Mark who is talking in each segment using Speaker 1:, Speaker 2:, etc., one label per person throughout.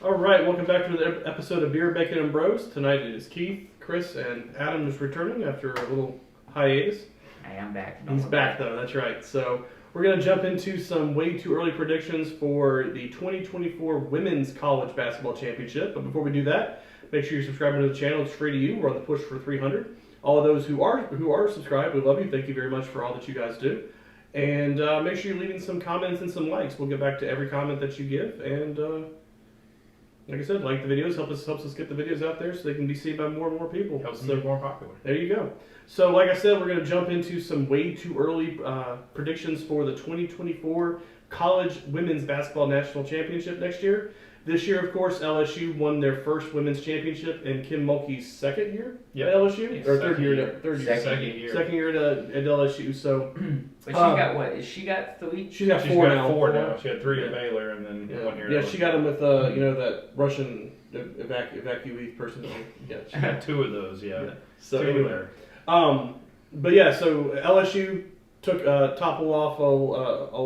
Speaker 1: All right, welcome back to another episode of Beer, Bacon, and Bros. Tonight it is Keith, Chris, and Adam is returning after a little hiatus.
Speaker 2: Hey, I'm back.
Speaker 1: He's back though, that's right. So we're going to jump into some way too early predictions for the 2024 Women's College Basketball Championship. But before we do that, make sure you're subscribing to the channel. It's free to you. We're on the push for 300. All of those who are subscribed, we love you. Thank you very much for all that you guys do. And make sure you're leaving some comments and some likes. We'll get back to every comment that you give. And like I said, like the videos, helps us get the videos out there so they can be seen by more and more people.
Speaker 3: Helps them get more popular.
Speaker 1: There you go. So like I said, we're going to jump into some way too early predictions for the 2024 College Women's Basketball National Championship next year. This year, of course, LSU won their first women's championship in Kim Mulkey's second year at LSU?
Speaker 3: Yes,
Speaker 1: Or third year. Second year at LSU. So,
Speaker 2: But she got what? She got three?
Speaker 1: She's got
Speaker 3: She's
Speaker 1: four
Speaker 3: got
Speaker 1: now.
Speaker 3: four now. She had three at Baylor and then 1 year.
Speaker 1: Yeah, she got him with that Russian evacuee person. Yeah,
Speaker 3: She got two of those, yeah.
Speaker 1: So
Speaker 3: two
Speaker 1: anyway,
Speaker 3: there.
Speaker 1: but yeah, so LSU took topple off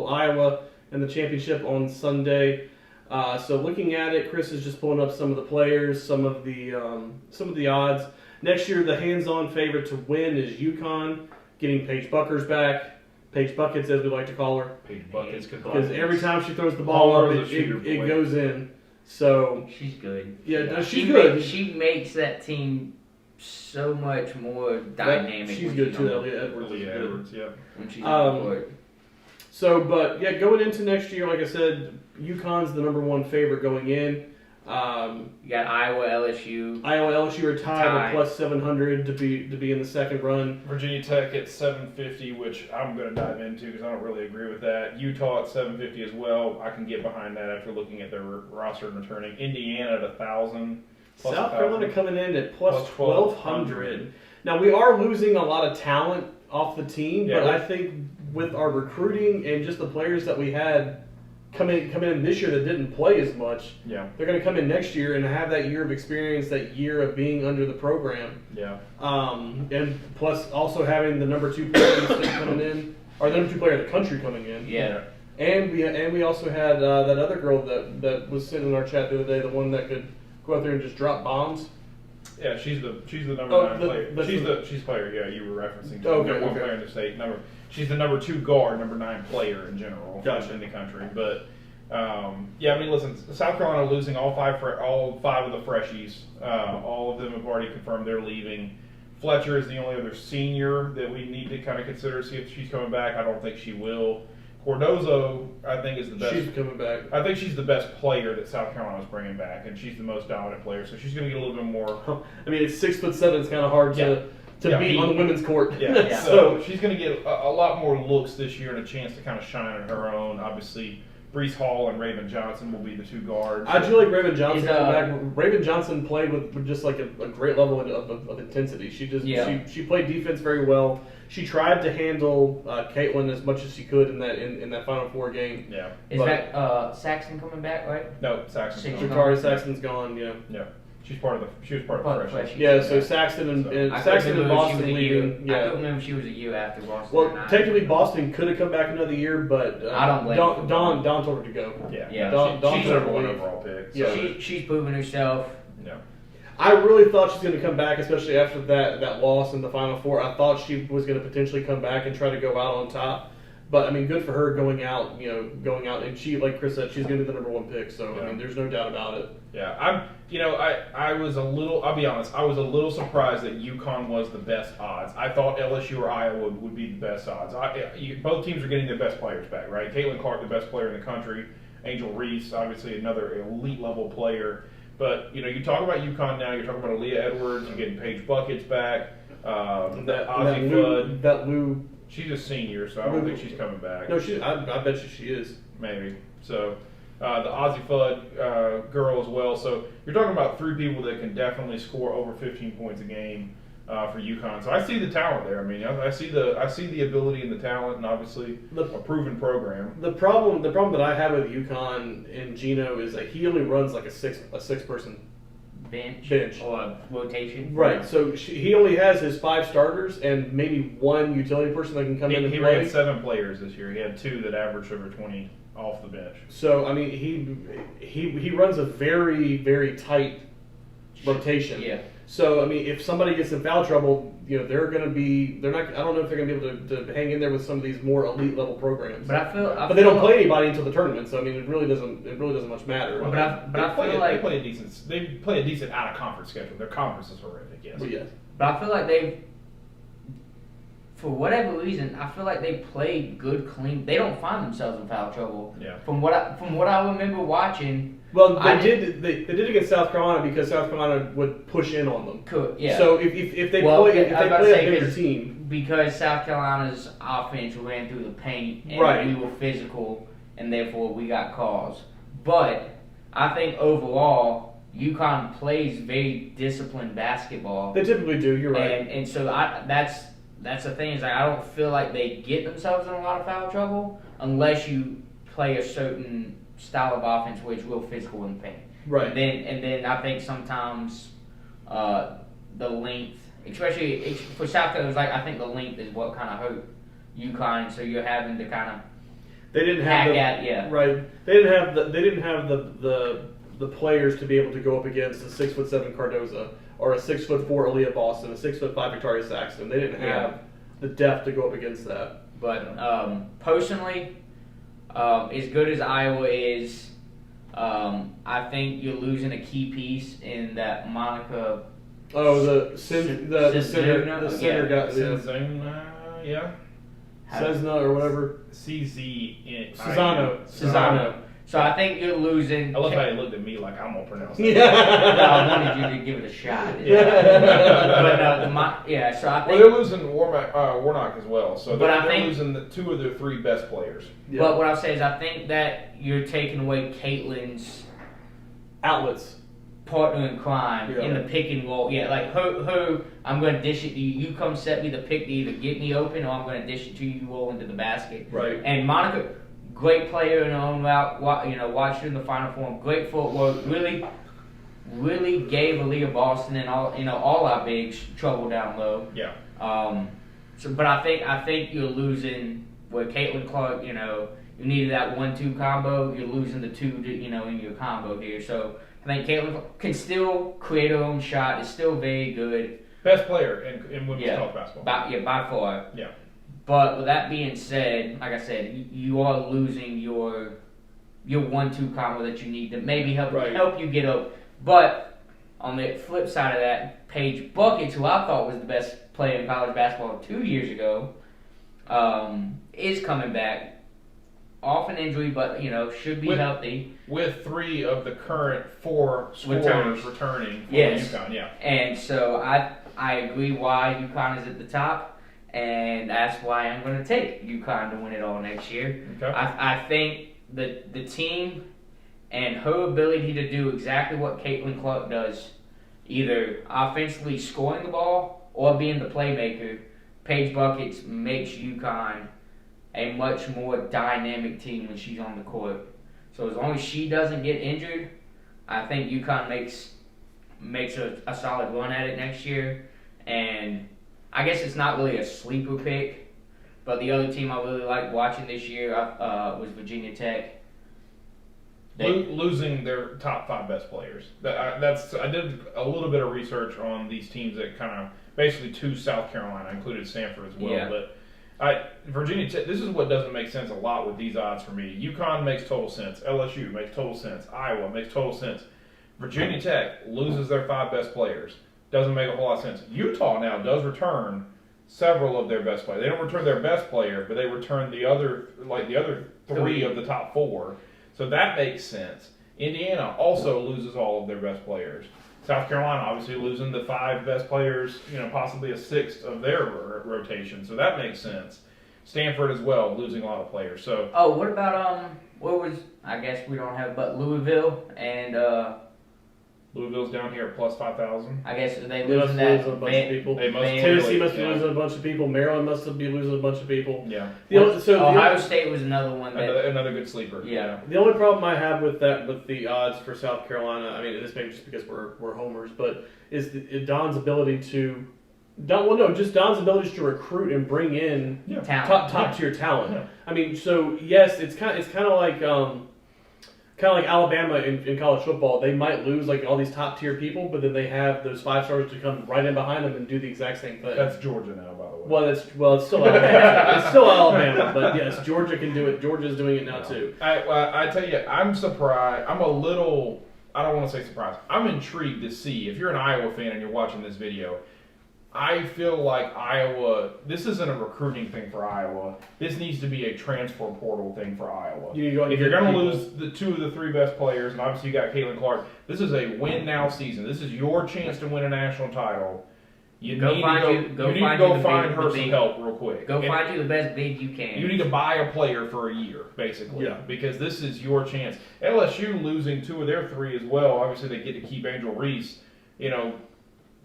Speaker 1: Iowa in the championship on Sunday. So looking at it, Chris is just pulling up some of the players, some of the odds. Next year, the hands-on favorite to win is UConn, getting Paige Buckers back. Paige Buckets, as we like to call her,
Speaker 3: Paige Buckets.
Speaker 1: because every time she throws the ball up, it goes in. So
Speaker 2: She's good.
Speaker 1: yeah, she's good.
Speaker 2: She makes that team so much more dynamic.
Speaker 1: She's
Speaker 2: when
Speaker 1: good
Speaker 2: she's
Speaker 1: too.
Speaker 2: on-
Speaker 1: Aaliyah Edwards is good.
Speaker 3: Edwards, yeah.
Speaker 2: When she's on the court.
Speaker 1: So, but yeah, going into next year, like I said, UConn's the #1 favorite going in.
Speaker 2: You got Iowa, LSU.
Speaker 1: Iowa, LSU are tied
Speaker 2: Tied.
Speaker 1: at plus 700 to be in the second run.
Speaker 3: Virginia Tech at 750, which I'm going to dive into because I don't really agree with that. Utah at 750 as well. I can get behind that after looking at their roster and returning. Indiana at 1,000. plus
Speaker 1: South
Speaker 3: 1,000.
Speaker 1: Carolina coming in at plus
Speaker 3: Plus
Speaker 1: 1,200. Now we are losing a lot of talent off the team,
Speaker 3: Yeah,
Speaker 1: but I think with our recruiting and just the players that we had come in this year that didn't play as much,
Speaker 3: Yeah,
Speaker 1: they're going to come in next year and have that year of experience, that year of being under the program.
Speaker 3: yeah.
Speaker 1: And plus also having the #2 player coming in, or the #2 player in the country coming in.
Speaker 2: Yeah.
Speaker 1: And we also had that other girl that was sitting in our chat the other day, the one that could go out there and just drop bombs.
Speaker 3: Yeah, she's the number
Speaker 1: Oh,
Speaker 3: 9 player. She's player. Yeah, you were referencing.
Speaker 1: Okay,
Speaker 3: number 1
Speaker 1: okay.
Speaker 3: player in the state. She's the number 2 guard, number 9 player in general in the country. But yeah, I mean, listen, South Carolina losing all five of the freshies. All of them have already confirmed they're leaving. Fletcher is the only other senior that we need to kind of consider, see if she's coming back. I don't think she will. Cardozo, I think, is the best.
Speaker 1: She's coming back.
Speaker 3: I think she's the best player that South Carolina is bringing back, and she's the most dominant player. So she's going to get a little bit more.
Speaker 1: I mean, it's 6'7". It's kind of hard to beat on the women's court.
Speaker 3: Yeah. So she's going to get a lot more looks this year and a chance to kind of shine on her own. Obviously, Brees Hall and Raven Johnson will be the 2 guards.
Speaker 1: I do like Raven Johnson coming back. Raven Johnson played with just like a great level of intensity. She played defense very well. She tried to handle Caitlin as much as she could in that Final Four game.
Speaker 3: Yeah.
Speaker 2: Is that Saxon coming back, right?
Speaker 3: No, Saxon's gone.
Speaker 1: Sha'Carri Saxon's gone. Yeah.
Speaker 3: Yeah. She was part of the freshman.
Speaker 1: Yeah. So Saxon and Boston leaving.
Speaker 2: I don't remember if she was a year after Boston.
Speaker 1: Well, technically Boston could have come back another year, but
Speaker 2: I don't blame her.
Speaker 1: Don told her to go.
Speaker 3: Yeah.
Speaker 1: Dawn
Speaker 3: She's
Speaker 1: told her
Speaker 3: number
Speaker 1: to
Speaker 3: 1
Speaker 1: leave.
Speaker 3: overall pick.
Speaker 1: Yeah.
Speaker 3: So.
Speaker 2: She's proven herself.
Speaker 3: Yeah.
Speaker 1: I really thought she was going to come back, especially after that loss in the Final Four. I thought she was going to potentially come back and try to go out on top. But I mean, good for her going out, and she, like Chris said, she's going to be the #1 pick. So I mean, there's no doubt about it.
Speaker 3: Yeah, I was a little. I'll be honest. I was a little surprised that UConn was the best odds. I thought LSU or Iowa would be the best odds. Both teams are getting their best players back, right? Caitlin Clark, the best player in the country. Angel Reese, obviously another elite level player. But you talk about UConn now. You're talking about Aaliyah Edwards. You're getting Paige Buckets back. Ozzie Flood.
Speaker 1: That Lou.
Speaker 3: She's a senior, so I don't think she's coming back.
Speaker 1: No, I bet you she is.
Speaker 3: Maybe. So the Ozzie Flood girl as well. So you're talking about 3 people that can definitely score over 15 points a game for UConn. So I see the talent there. I mean, I see the ability and the talent, and obviously a proven program.
Speaker 1: The problem that I have with UConn and Gino is that he only runs like a six person
Speaker 2: bench
Speaker 1: or
Speaker 2: rotation.
Speaker 1: Right. So he only has his 5 starters and maybe 1 utility person that can come in and
Speaker 3: He
Speaker 1: play.
Speaker 3: ran 7 players this year. He had 2 that averaged over 20 off the bench.
Speaker 1: So I mean, he runs a very, very tight rotation.
Speaker 2: Yeah.
Speaker 1: So I mean, if somebody gets in foul trouble, they're not. I don't know if they're going to be able to hang in there with some of these more elite level programs. But they don't play anybody until the tournament, so I mean, it really doesn't much matter.
Speaker 2: But I feel like
Speaker 3: they play a decent out of conference schedule. Their conference is horrific. Yes.
Speaker 1: But yes.
Speaker 2: But I feel like for whatever reason, I feel like they play good, clean. They don't find themselves in foul trouble.
Speaker 3: Yeah.
Speaker 2: From what I remember watching.
Speaker 1: Well, they did against South Carolina because South Carolina would push in on them.
Speaker 2: Yeah.
Speaker 1: So if they play a bigger team,
Speaker 2: because South Carolina's offense ran through the paint and
Speaker 1: right.
Speaker 2: we were physical and therefore we got calls. But I think overall, UConn plays very disciplined basketball.
Speaker 1: They typically do. You're right.
Speaker 2: And so that's the thing is I don't feel like they get themselves in a lot of foul trouble unless you play a certain style of offense where it's real physical in the paint.
Speaker 1: Right.
Speaker 2: And then I think sometimes the length, especially for South Carolina, I think the length is what kind of hurt UConn. So you're having to kind of
Speaker 1: they didn't have right. They didn't have the players to be able to go up against a 6'7" Cardoza or a 6'4" Aaliyah Boston, a 6'5" Victoria Saxton. They didn't have the depth to go up against that.
Speaker 2: But personally, as good as Iowa is, I think you're losing a key piece in that Monica.
Speaker 1: Oh, the center guy.
Speaker 3: Yeah.
Speaker 1: Cesna or whatever.
Speaker 3: CZ.
Speaker 1: Cesano.
Speaker 2: So I think you're losing.
Speaker 3: I love how you looked at me like I'm gonna pronounce it.
Speaker 1: Yeah.
Speaker 2: I wanted you to give it a shot.
Speaker 1: Yeah.
Speaker 2: So I think.
Speaker 3: Well, they're losing Warnock as well. So they're
Speaker 2: think,
Speaker 3: losing two of their three best players.
Speaker 1: Yeah.
Speaker 2: But what I'll say is I think that you're taking away Caitlin's
Speaker 1: outlets.
Speaker 2: Partner in crime in the pick and roll. Yeah, like her, I'm going to dish it to you. You come set me the pick to either get me open or I'm going to dish it to you. You roll into the basket.
Speaker 1: Right.
Speaker 2: And Monica, great player in her own route. Watched her in the Final Four. Great footwork. Really gave Aaliyah Boston and all our bigs trouble down low.
Speaker 3: Yeah.
Speaker 2: But I think you're losing where Caitlin Clark. You needed that 1-2 combo. You're losing the two. In your combo here. So. I think Caitlin can still create her own shot. Is still very good.
Speaker 3: Best player in women's college basketball.
Speaker 2: By far.
Speaker 3: Yeah.
Speaker 2: But with that being said, like I said, you are losing your 1-2 combo that you need to maybe help you get up. But on the flip side of that, Paige Buckets, who I thought was the best player in college basketball 2 years ago, is coming back. Off an injury, but should be healthy.
Speaker 3: With 3 of the current 4 scorers returning for UConn, yeah.
Speaker 2: And so I agree why UConn is at the top, and that's why I'm going to take UConn to win it all next year.
Speaker 3: Okay.
Speaker 2: I think that the team and her ability to do exactly what Caitlin Clark does, either offensively scoring the ball or being the playmaker, Paige Buckets makes UConn a much more dynamic team when she's on the court. So as long as she doesn't get injured, I think UConn makes a solid run at it next year. And I guess it's not really a sleeper pick, but the other team I really liked watching this year was Virginia Tech.
Speaker 3: Losing their top 5 best players. I did a little bit of research on these teams that kind of basically to South Carolina, included Stanford as well,
Speaker 2: Yeah.
Speaker 3: but. Virginia Tech, this is what doesn't make sense a lot with these odds for me. UConn makes total sense. LSU makes total sense. Iowa makes total sense. Virginia Tech loses their 5 best players. Doesn't make a whole lot of sense. Utah now does return several of their best players. They don't return their best player, but they return the other 3 of the top 4. So that makes sense. Indiana also loses all of their best players. South Carolina obviously losing the 5 best players, possibly a 6th of their rotation, so that makes sense. Stanford as well, losing a lot of players. So.
Speaker 2: Oh, what about I guess we don't have, but Louisville and.
Speaker 3: Louisville's down here at plus 5,000.
Speaker 2: I guess they
Speaker 1: losing
Speaker 2: that.
Speaker 1: A bunch of people.
Speaker 3: Tennessee
Speaker 1: must be losing a bunch of people. Maryland must be losing a bunch of people.
Speaker 3: Yeah.
Speaker 2: Ohio State was another one.
Speaker 3: Another good sleeper.
Speaker 2: Yeah.
Speaker 1: The only problem I have with the odds for South Carolina, I mean, this may be just because we're homers, but is Don's ability to Just Don's ability to recruit and bring in
Speaker 2: Talent.
Speaker 1: top tier talent.
Speaker 3: Yeah.
Speaker 1: I mean, so yes, it's kind of like Alabama in college football. They might lose like all these top tier people, but then they have those 5 stars to come right in behind them and do the exact same thing.
Speaker 3: That's Georgia now, by the way.
Speaker 1: Well, it's still Alabama. It's still Alabama, but yes, Georgia can do it. Georgia's doing it now too.
Speaker 3: I tell you, I'm surprised. I'm a little. I don't want to say surprised. I'm intrigued to see if you're an Iowa fan and you're watching this video. I feel like Iowa. This isn't a recruiting thing for Iowa. This needs to be a transfer portal thing for Iowa.
Speaker 1: You need to go out and
Speaker 3: If you're
Speaker 1: get
Speaker 3: going to
Speaker 1: people.
Speaker 3: lose the 2 of the 3 best players, and obviously you got Caitlin Clark, this is a win now season. This is your chance to win a national title. You
Speaker 2: Go
Speaker 3: need
Speaker 2: find
Speaker 3: to
Speaker 2: you- go
Speaker 3: you need
Speaker 2: find
Speaker 3: to
Speaker 2: you
Speaker 3: go
Speaker 2: the
Speaker 3: find
Speaker 2: big-
Speaker 3: her
Speaker 2: the
Speaker 3: some
Speaker 2: big-
Speaker 3: help real quick.
Speaker 2: Go
Speaker 3: And
Speaker 2: find you the best bid you can.
Speaker 3: you need to buy a player for a year, basically.
Speaker 1: Yeah.
Speaker 3: Because this is your chance. LSU losing 2 of their 3 as well. Obviously, they get to keep Angel Reese. You know,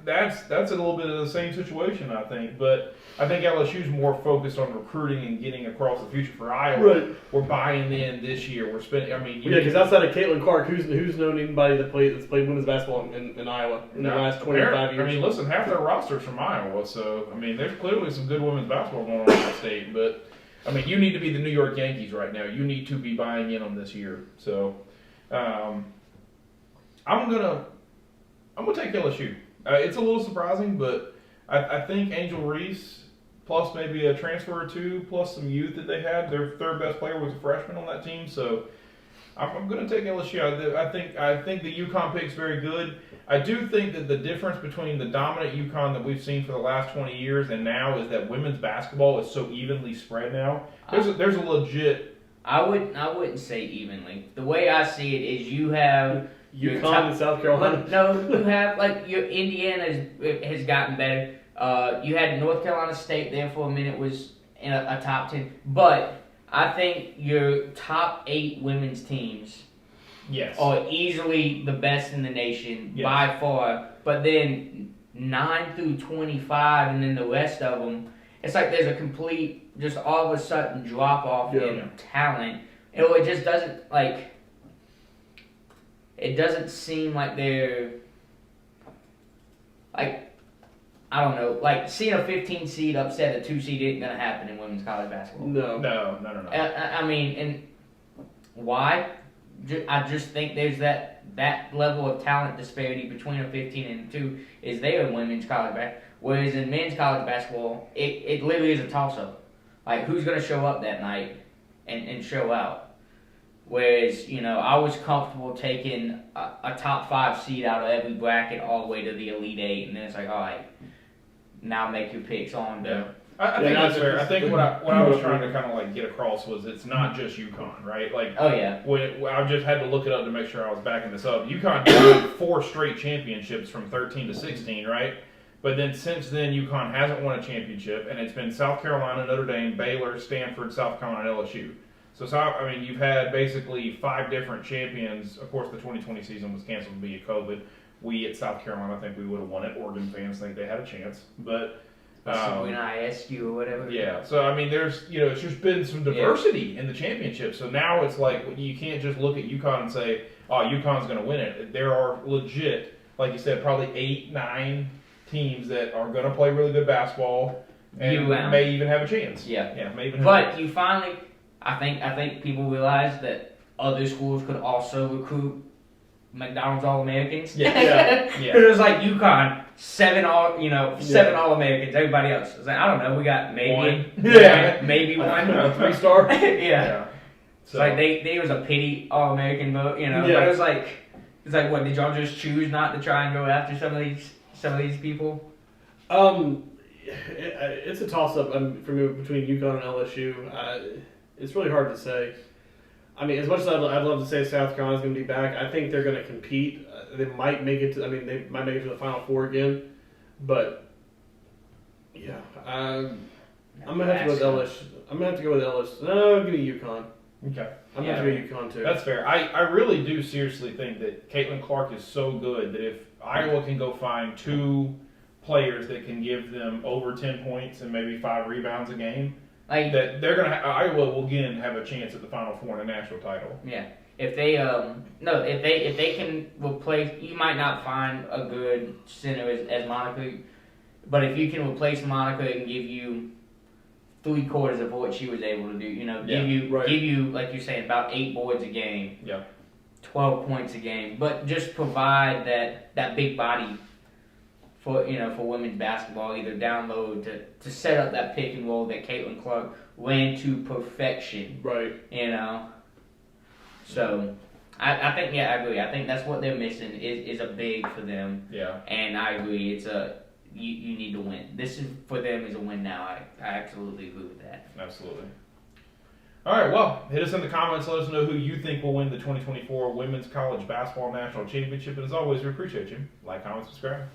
Speaker 3: that's a little bit of the same situation, I think. But I think LSU's more focused on recruiting and getting across the future. For Iowa,
Speaker 1: Right.
Speaker 3: we're buying in this year. We're spending. I mean,
Speaker 1: Yeah, because outside of Caitlin Clark, who's known anybody that's played women's basketball in Iowa in the last 25 years?
Speaker 3: I mean, listen, half their roster's from Iowa, so I mean, there's clearly some good women's basketball going on in the state. But I mean, you need to be the New York Yankees right now. You need to be buying in on this year. So I'm gonna take LSU. It's a little surprising, but I think Angel Reese plus maybe a transfer or 2 plus some youth that they had. Their 3rd best player was a freshman on that team, so I'm going to take LSU. I think the UConn pick's very good. I do think that the difference between the dominant UConn that we've seen for the last 20 years and now is that women's basketball is so evenly spread now. There's a legit.
Speaker 2: I wouldn't say evenly. The way I see it is you have
Speaker 1: UConn and South Carolina.
Speaker 2: No, you have like your Indiana has gotten better. You had North Carolina State there for a minute was in a top 10, but I think your top 8 women's teams
Speaker 3: Yes.
Speaker 2: are easily the best in the nation
Speaker 3: Yes.
Speaker 2: by far. But then 9 through 25, and then the rest of them, it's like there's a complete, just all of a sudden drop off
Speaker 1: Yeah.
Speaker 2: in talent. It just doesn't like. It doesn't seem like they're like. I don't know, like seeing a 15 seed upset a 2 seed isn't gonna happen in women's college basketball.
Speaker 1: No.
Speaker 3: No.
Speaker 2: I mean, and why? I just think there's that level of talent disparity between a 15 and a 2 is there in women's college basketball. Whereas in men's college basketball, it literally is a toss-up. Like, who's going to show up that night and show out? Whereas, I was comfortable taking a top 5 seed out of every bracket all the way to the Elite 8, and then it's like, all right, now make your picks on.
Speaker 3: Yeah. I think that's fair. I think what I was trying to kind of like get across was it's not just UConn, right? Like,
Speaker 2: Oh, yeah.
Speaker 3: when I just had to look it up to make sure I was backing this up. UConn won 4 straight championships from 13 to 16, right? But then since then, UConn hasn't won a championship, and it's been South Carolina, Notre Dame, Baylor, Stanford, South Carolina, and LSU. So you've had basically 5 different champions. Of course, the 2020 season was canceled via COVID. We at South Carolina think we would have won it. Oregon fans think they had a chance, but.
Speaker 2: When I ask you or whatever.
Speaker 3: Yeah, so I mean, there's it's just been some diversity in the championship. So now it's like you can't just look at UConn and say, "Oh, UConn's going to win it." There are legit, like you said, probably 8, 9 teams that are going to play really good basketball and may even have a chance.
Speaker 2: Yeah.
Speaker 3: May even. Have
Speaker 2: But you finally, I think people realize that other schools could also recruit McDonald's All-Americans.
Speaker 3: Yeah.
Speaker 2: It was like UConn, 7 All-Americans. Everybody else was like, I don't know. We got maybe
Speaker 3: One.
Speaker 2: maybe one.
Speaker 1: 3-star.
Speaker 2: Yeah. It's
Speaker 3: So,
Speaker 2: like there was a pity All-American vote,
Speaker 1: Yeah.
Speaker 2: But it was like, what did y'all just choose not to try and go after some of these people?
Speaker 1: It's a toss-up for me between UConn and LSU. It's really hard to say. I mean, as much as I'd love to say South Carolina's going to be back, I think they're going to compete. They might make it to. I mean, they might make it to the Final Four again, but yeah, I'm gonna have to go with LSU. I'm gonna have to go with LSU. No, give me UConn.
Speaker 3: okay.
Speaker 1: I'm gonna have to go UConn too.
Speaker 3: That's fair. I really do seriously think that Caitlin Clark is so good that if Iowa can go find 2 players that can give them over 10 points and maybe 5 rebounds a game,
Speaker 2: Like,
Speaker 3: that they're gonna Iowa will again have a chance at the Final Four in a national title.
Speaker 2: yeah. If they if they can replace, you might not find a good center as Monica But if you can replace Monica and give you 3/4 of what she was able to do,
Speaker 3: Yeah,
Speaker 2: give you like you're saying about 8 boards a game,
Speaker 3: Yeah.
Speaker 2: 12 points a game, but just provide that big body for for women's basketball, either down low to set up that pick and roll that Caitlin Clark ran to perfection.
Speaker 1: Right.
Speaker 2: So I think I agree. I think that's what they're missing is a big for them.
Speaker 3: Yeah.
Speaker 2: And I agree. It's you need to win. This is for them is a win now. I absolutely agree with that.
Speaker 3: Absolutely. All right, well, hit us in the comments. Let us know who you think will win the 2024 Women's College Basketball National Championship. And as always, we appreciate you. Like, comment, subscribe.